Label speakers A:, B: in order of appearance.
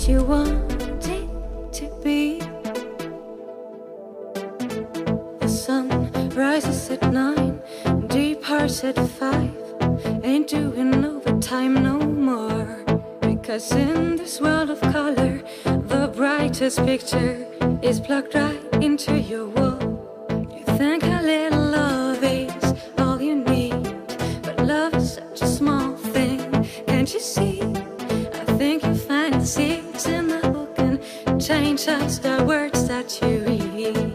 A: you want it to be. The sun rises at 9, departs at 5. Ain't doing overtime no more. Because in this world of color, the brightest picture is plugged right into your wall. You think a little love is all you need, but love is such a small thing, can't you see? I think you find the seeds in the book and change just the words that you read.